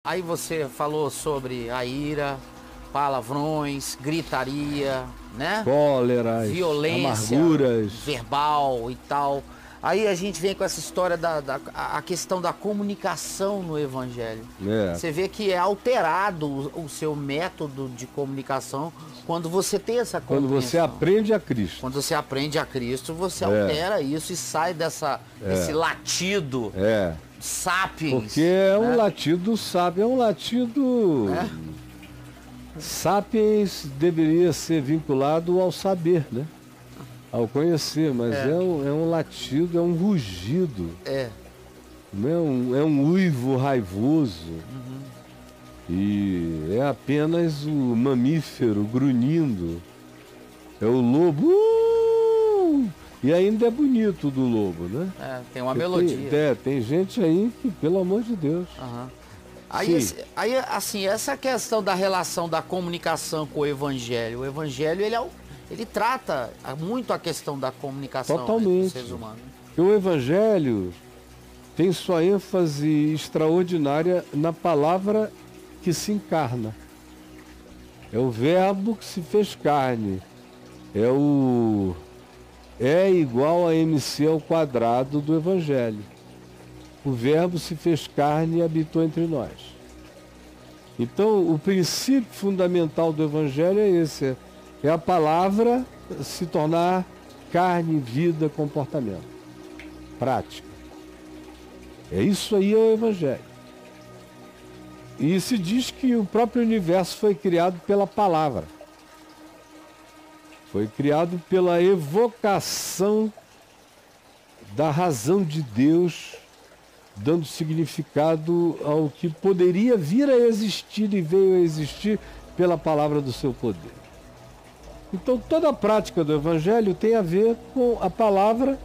Aí você falou sobre a ira, palavrões, gritaria, né? Cóleras, Violência amarguras. verbal e tal. Aí a gente vem com essa história a questão da comunicação no Evangelho. Você vê que é alterado o seu método de comunicação quando você tem essa compreensão. Quando você aprende a Cristo. Quando você aprende a Cristo, você altera isso e sai desse latido sapiens. Porque é um latido sábio, é um latido... Sapiens deveria ser vinculado ao saber, né? Ao conhecer, mas é um latido, é um rugido. Não é um uivo raivoso. E é apenas o mamífero grunhindo. É o lobo. E ainda é bonito do lobo, né? Tem uma melodia. Tem gente aí que, pelo amor de Deus. Aí, assim, essa questão da relação da comunicação com o Evangelho ele trata muito a questão da comunicação dos seres humanos. Porque o Evangelho tem sua ênfase extraordinária na palavra que se encarna. É o verbo que se fez carne. É igual a MC ao quadrado do Evangelho. O verbo se fez carne e habitou entre nós. Então, o princípio fundamental do Evangelho é esse. É a palavra se tornar carne, vida, comportamento. Prática. Isso aí é o Evangelho. E se diz que o próprio universo foi criado pela palavra. Foi criado pela evocação da razão de Deus, dando significado ao que poderia vir a existir e veio a existir pela palavra do seu poder. Então toda a prática do Evangelho tem a ver com a palavra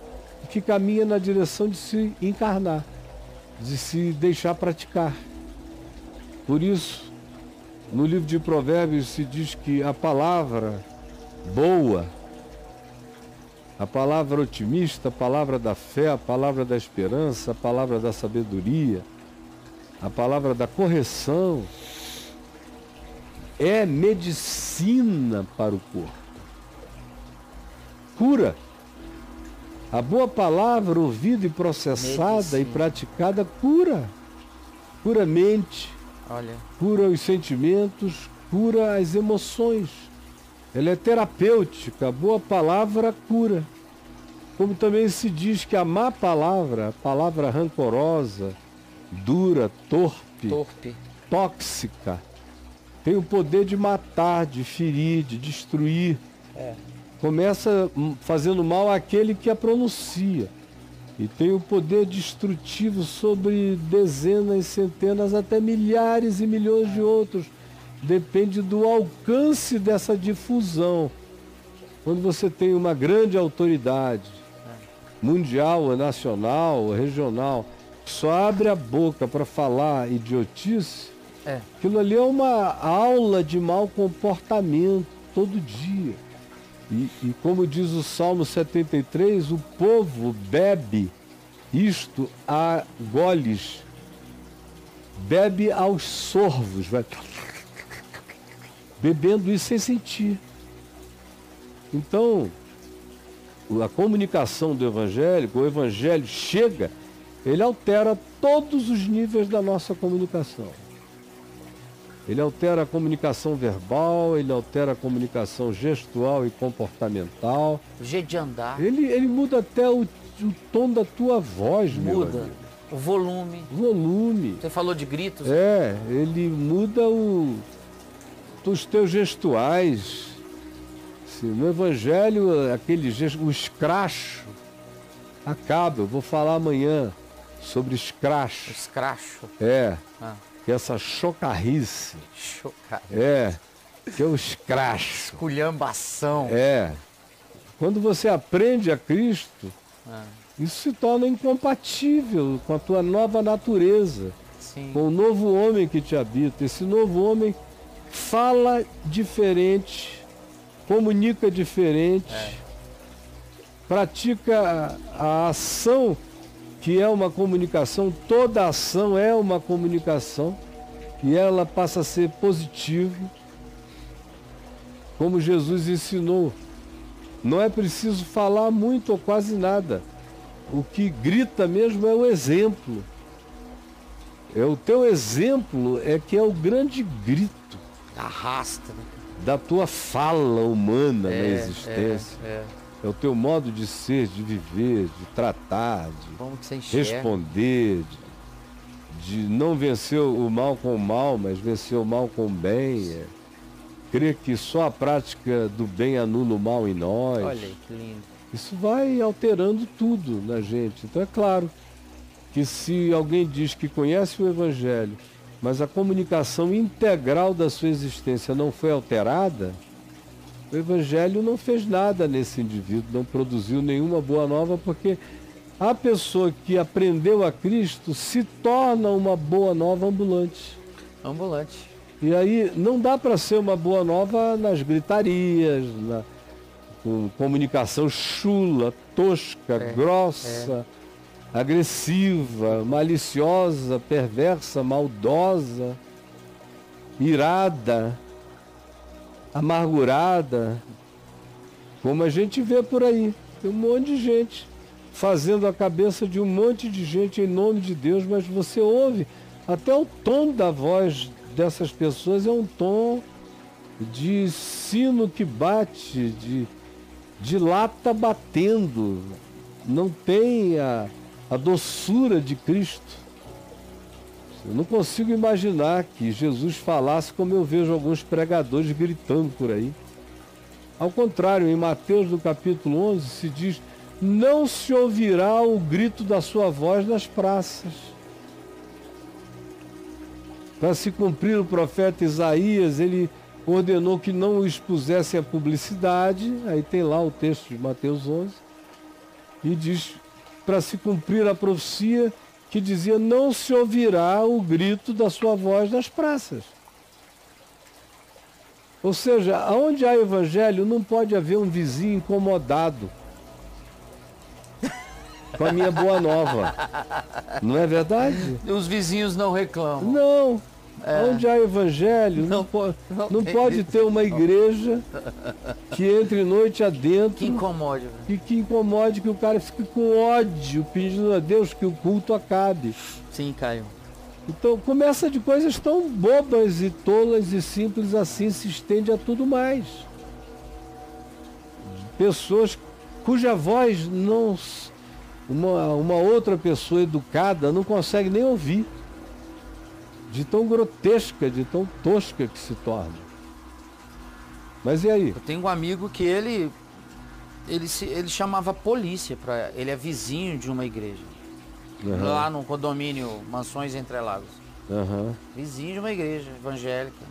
que caminha na direção de se encarnar, de se deixar praticar. Por isso, no livro de Provérbios se diz que a palavra boa, a palavra otimista, a palavra da fé, a palavra da esperança, a palavra da sabedoria, a palavra da correção, é medicina para o corpo. Cura. A boa palavra ouvida e processada e praticada cura. Cura a mente, cura os sentimentos, cura as emoções. Ela é terapêutica, a boa palavra cura. Como também se diz que a má palavra, a palavra rancorosa, dura, torpe, tóxica, tem o poder de matar, de ferir, de destruir. Começa fazendo mal àquele que a pronuncia. E tem o poder destrutivo sobre dezenas, centenas, até milhares e milhões de outros. Depende do alcance dessa difusão. Quando você tem uma grande autoridade, mundial, nacional, regional, que só abre a boca para falar idiotice, aquilo ali é uma aula de mau comportamento todo dia. E como diz o Salmo 73, o povo bebe isto a goles, bebe aos sorvos, vai bebendo isso sem sentir. Então, a comunicação do evangélico, o evangelho chega, ele altera todos os níveis da nossa comunicação. Ele altera a comunicação verbal, ele altera a comunicação gestual e comportamental. O jeito de andar. Ele muda até o tom da tua voz, meu amigo. Muda. O volume. Volume. Você falou de gritos? Ele muda os teus gestuais. No Evangelho, o escracho acaba. Eu vou falar amanhã sobre escracho. Escracho? Que é essa chocarrice. Que é o escracho. Esculhambação. Quando você aprende a Cristo, isso se torna incompatível com a tua nova natureza. Sim. Com o novo homem que te habita. Esse novo homem fala diferente, comunica diferente, pratica a ação, que é uma comunicação. Toda ação é uma comunicação. e ela passa a ser positiva, como Jesus ensinou. Não é preciso falar muito ou quase nada. O que grita mesmo é o exemplo. É o teu exemplo é que é o grande grito. Arrasta. Da tua fala humana na existência. É o teu modo de ser, de viver, de tratar, de responder, de não vencer o mal com o mal, mas vencer o mal com o bem. Crer que só a prática do bem anula o mal em nós. Olha aí, que lindo. Isso vai alterando tudo na gente. Então é claro que se alguém diz que conhece o Evangelho, mas a comunicação integral da sua existência não foi alterada, o Evangelho não fez nada nesse indivíduo, não produziu nenhuma boa nova, porque a pessoa que aprendeu a Cristo se torna uma boa nova ambulante. Ambulante. E aí não dá para ser uma boa nova nas gritarias, com comunicação chula, tosca, grossa, agressiva, maliciosa, perversa, maldosa, irada, amargurada, como a gente vê por aí. Tem um monte de gente fazendo a cabeça de um monte de gente em nome de Deus, mas você ouve, até o tom da voz dessas pessoas é um tom de sino que bate, de lata batendo. Não tem a doçura de Cristo. Eu não consigo imaginar que Jesus falasse como eu vejo alguns pregadores gritando por aí. Ao contrário, em Mateus, no capítulo 11, se diz: não se ouvirá o grito da sua voz nas praças. Para se cumprir o profeta Isaías, ele ordenou que não o expusessem à publicidade. Aí tem lá o texto de Mateus 11. E diz, para se cumprir a profecia que dizia: não se ouvirá o grito da sua voz nas praças. Ou seja, onde há evangelho não pode haver um vizinho incomodado com a minha boa nova. Não é verdade? Os vizinhos não reclamam. Não. Onde há evangelho, não pode ter uma igreja que entre noite adentro. Que incomode. Que incomode, que o cara fique com ódio, pedindo a Deus que o culto acabe. Sim, Caio. Então começa de coisas tão bobas e tolas e simples assim, se estende a tudo mais. Pessoas cuja voz não... Uma outra pessoa educada não consegue nem ouvir. De tão grotesca, de tão tosca que se torna. Mas e aí? Eu tenho um amigo que ele chamava a polícia para ele é vizinho de uma igreja. Uhum. Lá no condomínio Mansões Entrelagos. Uhum. Vizinho de uma igreja evangélica.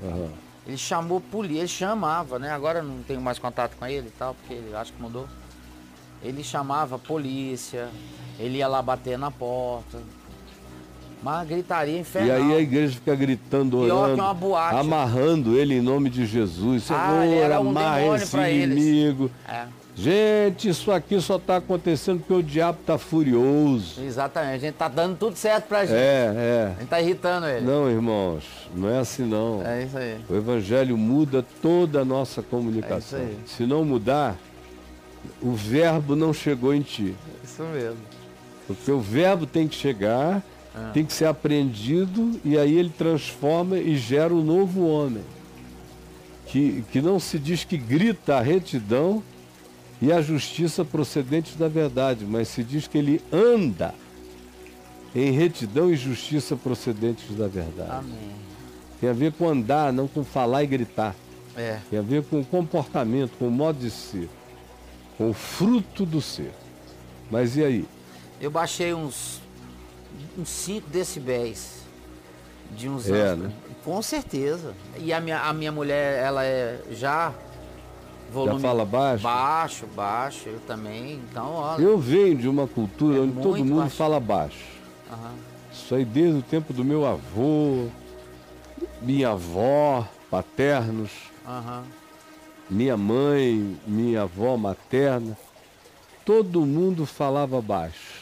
Uhum. Ele chamou polícia, ele chamava, né? Agora não tenho mais contato com ele e tal, porque ele acho que mudou. Ele chamava a polícia, ele ia lá bater na porta. Uma gritaria infernal. E aí a igreja fica gritando, orando, que uma boate. Amarrando ele em nome de Jesus. Senhor, amarra esse inimigo. Gente, isso aqui só está acontecendo porque o diabo está furioso. Exatamente, a gente está dando tudo certo pra gente. A gente está irritando ele. Não, irmãos, não é assim não. É isso aí. O evangelho muda toda a nossa comunicação. É isso aí. Se não mudar, o verbo não chegou em ti. Isso mesmo. Porque o verbo tem que chegar, tem que ser aprendido, e aí ele transforma e gera um novo homem. Que não se diz que grita a retidão e a justiça procedentes da verdade, mas se diz que ele anda em retidão e justiça procedentes da verdade. Amém. Tem a ver com andar, não com falar e gritar. Tem a ver com o comportamento, com o modo de ser, com o fruto do ser. Mas e aí? Eu baixei uns 5 decibéis de uns anos. Né? Com certeza. E a minha mulher, ela já volume já fala baixo? Baixo, eu também. Então, olha, eu venho de uma cultura onde todo mundo fala baixo. Uhum. Isso aí desde o tempo do meu avô, minha avó, paternos, minha mãe, minha avó materna. Todo mundo falava baixo.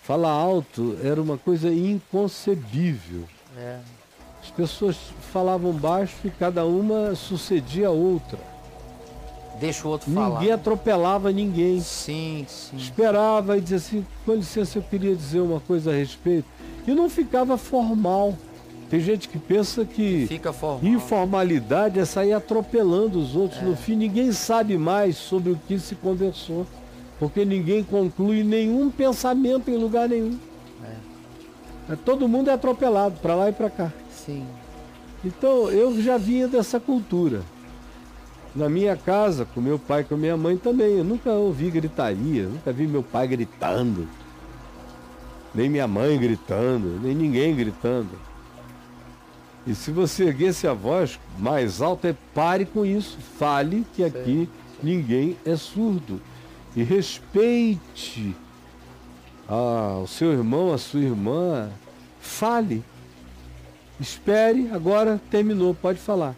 Falar alto era uma coisa inconcebível. As pessoas falavam baixo e cada uma sucedia a outra. Deixa o outro falar. Ninguém atropelava ninguém. Sim, sim. Esperava e dizia assim, com licença, eu queria dizer uma coisa a respeito. E não ficava formal. Tem gente que pensa que fica formal. Informalidade é sair atropelando os outros. No fim, ninguém sabe mais sobre o que se conversou. Porque ninguém conclui nenhum pensamento em lugar nenhum. Todo mundo é atropelado, para lá e para cá. Sim. Então, eu já vinha dessa cultura. Na minha casa, com meu pai e com minha mãe também. Eu nunca ouvi gritaria, nunca vi meu pai gritando. Nem minha mãe gritando, nem ninguém gritando. E se você erguesse a voz mais alta, pare com isso. Fale que aqui ninguém é surdo. E respeite o seu irmão, a sua irmã. Fale. Espere, agora terminou, pode falar.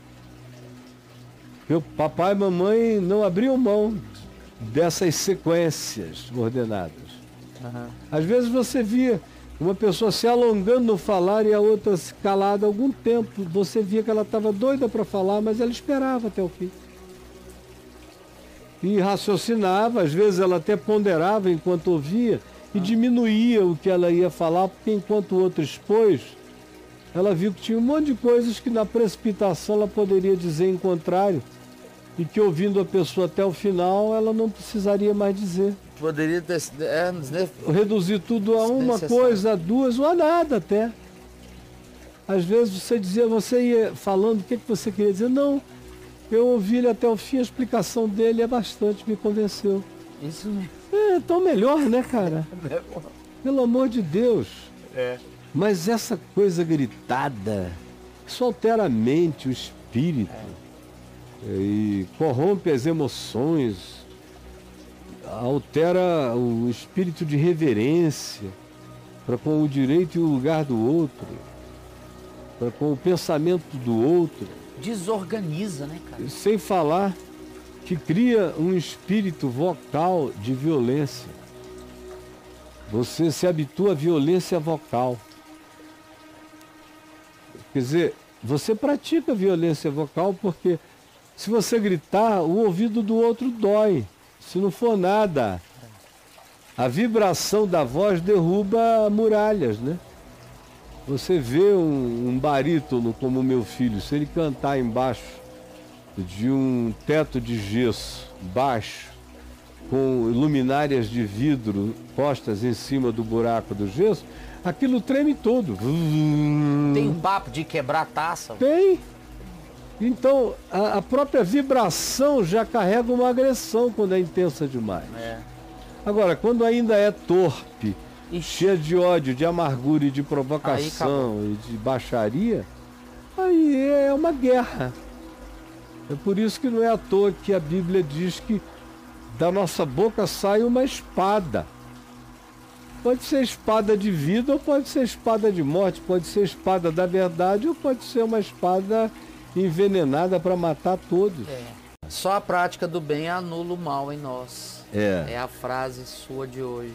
Meu papai e mamãe não abriam mão dessas sequências ordenadas. Às vezes você via uma pessoa se alongando no falar e a outra se calada algum tempo. Você via que ela estava doida para falar, mas ela esperava até o fim. E raciocinava, às vezes ela até ponderava enquanto ouvia e diminuía o que ela ia falar, porque enquanto o outro expôs, ela viu que tinha um monte de coisas que na precipitação ela poderia dizer em contrário e que ouvindo a pessoa até o final ela não precisaria mais dizer. Poderia ter reduzir tudo a uma coisa, a duas ou a nada até. Às vezes você ia falando o que você queria dizer. Não, eu ouvi ele até o fim, a explicação dele é bastante, me convenceu. Isso mesmo. Então melhor, né, cara? Pelo amor de Deus. Mas essa coisa gritada, isso altera a mente, o espírito, e corrompe as emoções, altera o espírito de reverência para com o direito e o lugar do outro, para com o pensamento do outro. Desorganiza, né, cara? Sem falar que cria um espírito vocal de violência. Você se habitua à violência vocal. Quer dizer, você pratica violência vocal porque se você gritar, o ouvido do outro dói. Se não for nada, a vibração da voz derruba muralhas, né? Você vê um barítono como o meu filho, se ele cantar embaixo de um teto de gesso baixo, com luminárias de vidro postas em cima do buraco do gesso, aquilo treme todo. Tem um papo de quebrar taça? Tem. Então, a própria vibração já carrega uma agressão quando é intensa demais. Agora, quando ainda é torpe, cheia de ódio, de amargura e de provocação e de baixaria, aí é uma guerra. É por isso que não é à toa que a Bíblia diz que da nossa boca sai uma espada. Pode ser espada de vida ou pode ser espada de morte, pode ser espada da verdade ou pode ser uma espada envenenada para matar todos. Só a prática do bem anula o mal em nós. É a frase sua de hoje.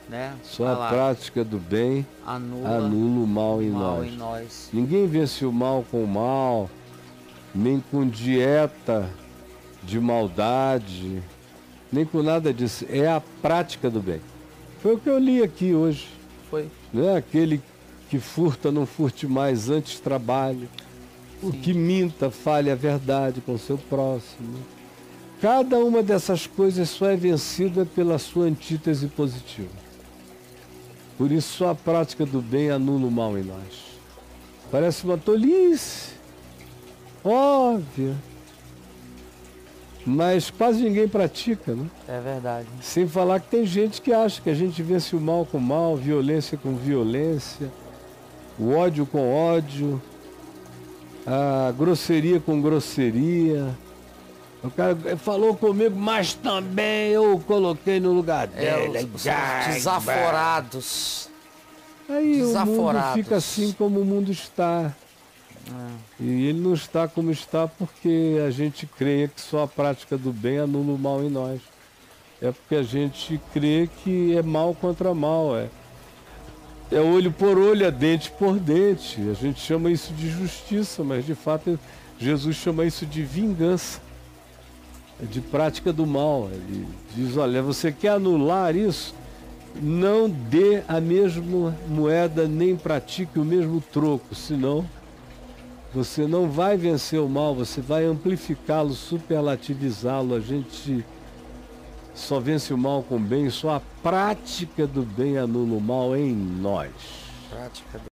Né? Só a prática do bem anula o mal em nós. Ninguém vence o mal com o mal, nem com dieta de maldade, nem com nada disso. É a prática do bem. Foi o que eu li aqui hoje. Foi. Né? Aquele que furta, não furte mais, antes trabalhe. O que minta, fale a verdade com o seu próximo. Cada uma dessas coisas só é vencida pela sua antítese positiva. Por isso, só a prática do bem anula o mal em nós. Parece uma tolice, óbvia, mas quase ninguém pratica, né? É verdade. Sem falar que tem gente que acha que a gente vence o mal com mal, violência com violência, o ódio com ódio, a grosseria com grosseria. O cara falou comigo, mas também eu coloquei no lugar dele. Os desaforados. Aí o mundo fica assim como o mundo está. E ele não está como está porque a gente crê que só a prática do bem anula o mal em nós. É porque a gente crê que é mal contra mal. É olho por olho, é dente por dente. A gente chama isso de justiça, mas de fato Jesus chama isso de vingança, de prática do mal. Ele diz, olha, você quer anular isso? Não dê a mesma moeda, nem pratique o mesmo troco, senão você não vai vencer o mal, você vai amplificá-lo, superlativizá-lo. A gente só vence o mal com o bem, só a prática do bem anula o mal em nós. Prática do